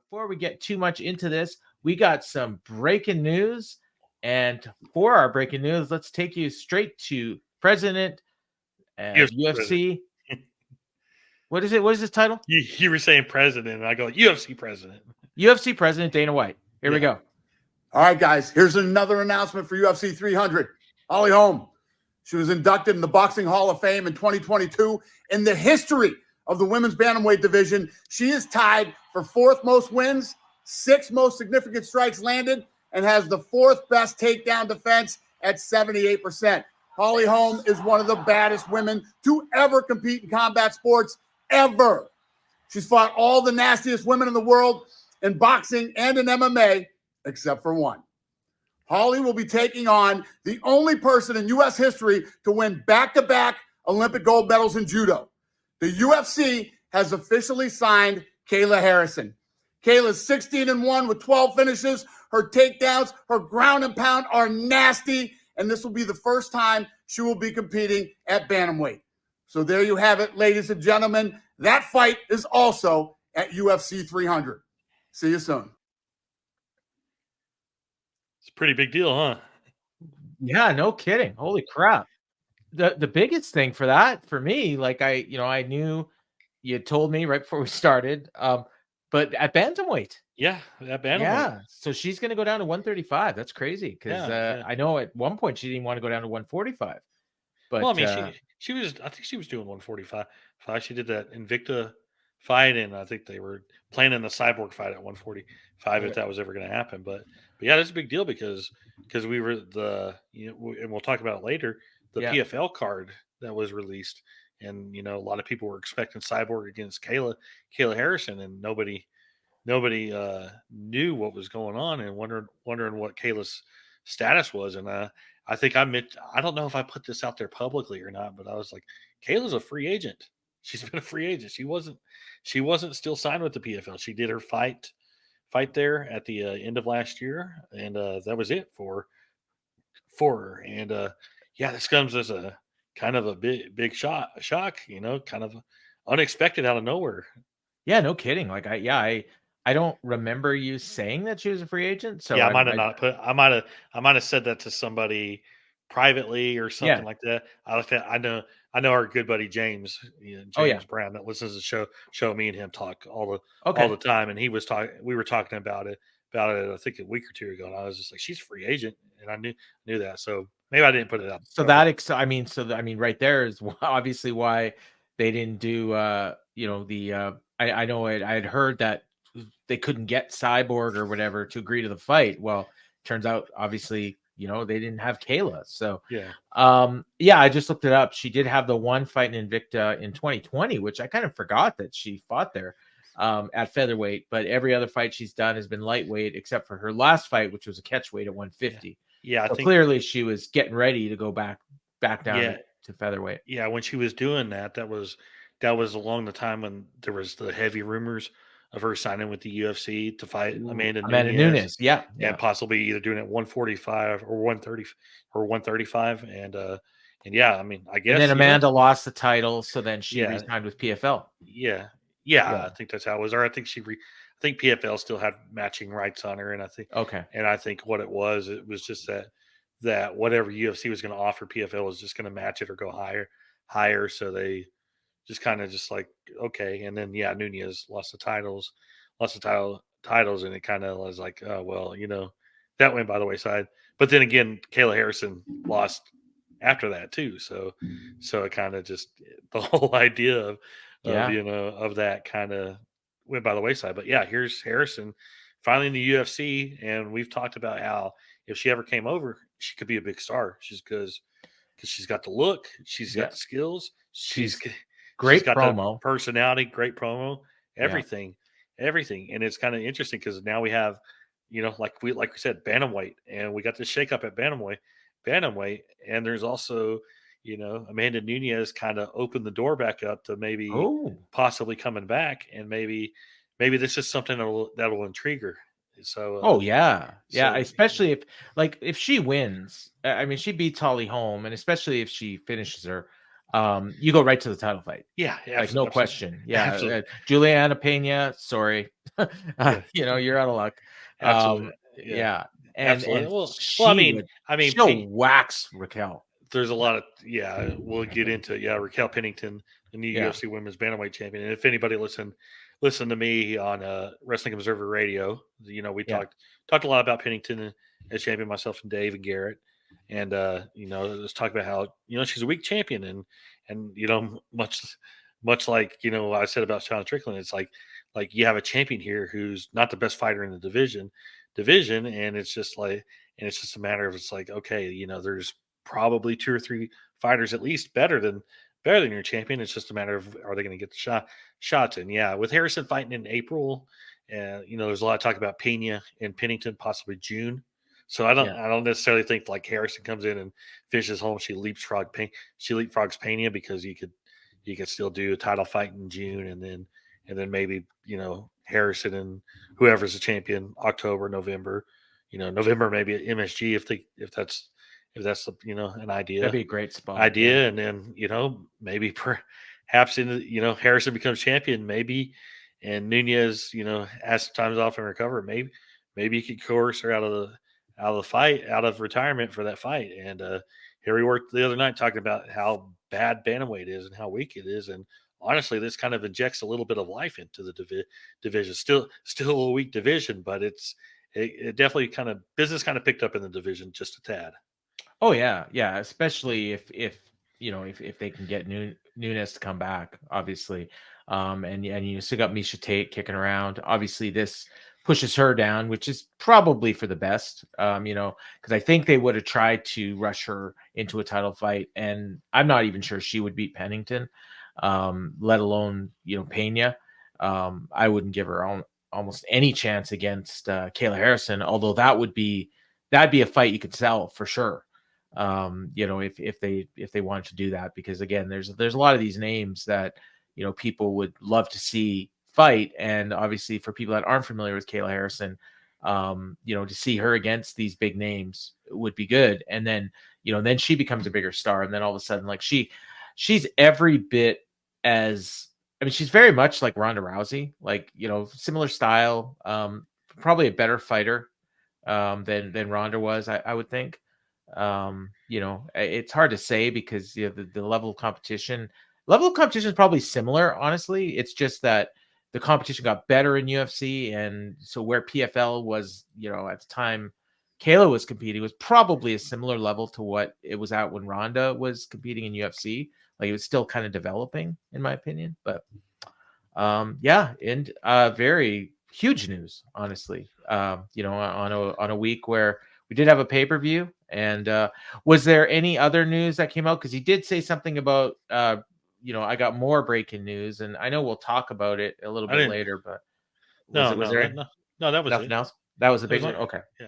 before we get too much into this, we got some breaking news. And for our breaking news, let's take you straight to President UFC. What is it? What is his title? You were saying president, and I go, UFC president. UFC president Dana White. Here we go. All right, guys. Here's another announcement for UFC 300. Holly Holm. She was inducted in the Boxing Hall of Fame in 2022. In the history of the women's bantamweight division, she is tied for 4th most wins, 6th most significant strikes landed, and has the 4th best takedown defense at 78%. Holly Holm is one of the baddest women to ever compete in combat sports, ever. She's fought all the nastiest women in the world in boxing and in MMA, except for one. Holly will be taking on the only person in U.S. history to win back-to-back Olympic gold medals in judo. The UFC has officially signed Kayla Harrison. Kayla's 16-1 with 12 finishes. Her takedowns, her ground and pound are nasty, and this will be the first time she will be competing at bantamweight. So there you have it, ladies and gentlemen. That fight is also at UFC 300. See you soon. It's a pretty big deal, huh? Yeah, no kidding. Holy crap. The biggest thing for that, for me, like I knew you had told me right before we started, but at bantamweight. Yeah, at bantamweight. Yeah, so she's going to go down to 135. That's crazy because I know at one point she didn't want to go down to 145. But well, I mean, she was. I think she was doing 145. She did that Invicta fight, and I think they were planning the Cyborg fight at 145 if that was ever going to happen. But yeah, that's a big deal because we were and we'll talk about it later. The PFL card that was released, and a lot of people were expecting Cyborg against Kayla Harrison, and nobody knew what was going on, and wondering what Kayla's status was. And I think I don't know if I put this out there publicly or not, but I was like, Kayla's a free agent. She's been a free agent. She wasn't still signed with the PFL. She did her fight there at the end of last year, and that was it for her. And this comes as a kind of a big shock, kind of unexpected out of nowhere. Yeah, no kidding. Like I don't remember you saying that she was a free agent. So yeah, I might have said that to somebody privately or something like that. I know our good buddy James Brown that listens to the show me and him talk all the time, and we were talking about it I think a week or two ago, and I was just like, she's a free agent, and I knew that, so maybe I didn't put it up. So right there is obviously why they didn't do I know I had heard that they couldn't get Cyborg or whatever to agree to the fight. Well, turns out obviously they didn't have Kayla. So I just looked it up. She did have the one fight in Invicta in 2020, which I kind of forgot that she fought there at featherweight. But every other fight she's done has been lightweight, except for her last fight, which was a catchweight at 150. Yeah, I think clearly she was getting ready to go back down to featherweight. Yeah, when she was doing that was along the time when there was the heavy rumors of her signing with the UFC to fight Amanda Nunes. Yeah. And possibly either doing it 145 or 130 or 135. And I mean, I guess. And then Amanda lost the title, so then she re-signed with PFL. Yeah, I think that's how it was. Or I think I think PFL still had matching rights on her, and I think And I think what it was just that whatever UFC was going to offer, PFL was just going to match it or go higher. So they just kind of just like, okay. And then, Nunes lost the titles, and it kind of was like, oh, well, that went by the wayside. But then again, Kayla Harrison lost after that too. So it kind of just, the whole idea of that kind of went by the wayside. But here's Harrison finally in the UFC. And we've talked about how if she ever came over, she could be a big star. Because she's got the look, she's got the skills, great she's got promo, the personality, great promo, everything. And it's kind of interesting because now we have, like we said, bantamweight, and we got this shakeup at bantamweight, and there's also, Amanda Nunes kind of opened the door back up to maybe possibly coming back, and maybe this is something that'll intrigue her. So especially if she wins. I mean, she beats Holly Holm, and especially if she finishes her, you go right to the title fight. Yeah, like no question. Yeah, absolutely. Juliana Pena, sorry, you're out of luck. Absolutely. Yeah. And absolutely. And she'll wax Raquel. There's a lot of we'll get into it. Yeah, Raquel Pennington, the new UFC Women's Bantamweight champion. And if anybody listen to me on Wrestling Observer Radio, we talked a lot about Pennington as champion, myself and Dave and Garrett, and let's talk about how she's a weak champion, and much like I said about Sean Strickland, it's like you have a champion here who's not the best fighter in the division, and it's just a matter of okay, there's probably 2 or 3 fighters at least better than your champion. It's just a matter of, are they going to get the shots in? Yeah, with Harrison fighting in April, there's a lot of talk about Pena and Pennington possibly June. So I don't necessarily think like Harrison comes in and fishes home. She leapfrogs Pena, because you could still do a title fight in June, and then maybe Harrison and whoever's the champion October, November. November maybe at MSG if that's an idea. That'd be a great spot. And then maybe perhaps Harrison becomes champion, maybe, and Nunez has some times off and recover. Maybe he could coerce her out of the fight, out of retirement for that fight. And here we were the other night talking about how bad bantamweight is and how weak it is, and honestly, this kind of injects a little bit of life into the division. Still a weak division, but it definitely business picked up in the division just a tad. Oh yeah, especially if they can get Nunes to come back, obviously, and you still got Miesha Tate kicking around. Obviously, this pushes her down, which is probably for the best, because I think they would have tried to rush her into a title fight, and I'm not even sure she would beat Pennington, let alone Pena. I wouldn't give her almost any chance against Kayla Harrison, although that'd be a fight you could sell for sure. If they wanted to do that, because again, there's a lot of these names that people would love to see fight, and obviously for people that aren't familiar with Kayla Harrison, to see her against these big names would be good. And then then she becomes a bigger star, and then all of a sudden, like she's every bit as, I mean, she's very much like Ronda Rousey, like similar style, probably a better fighter than Ronda was, I would think. It's hard to say because the level of competition is probably similar, honestly. It's just that the competition got better in UFC, and so where PFL was, at the time Kayla was competing, was probably a similar level to what it was at when Ronda was competing in UFC. Like, it was still kind of developing, in my opinion. But and very huge news, honestly. On a week where we did have a pay-per-view. And was there any other news that came out? Because he did say something about, I got more breaking news, and I know we'll talk about it a little bit later. But that was nothing it. else? That was the big one. Okay. Yeah.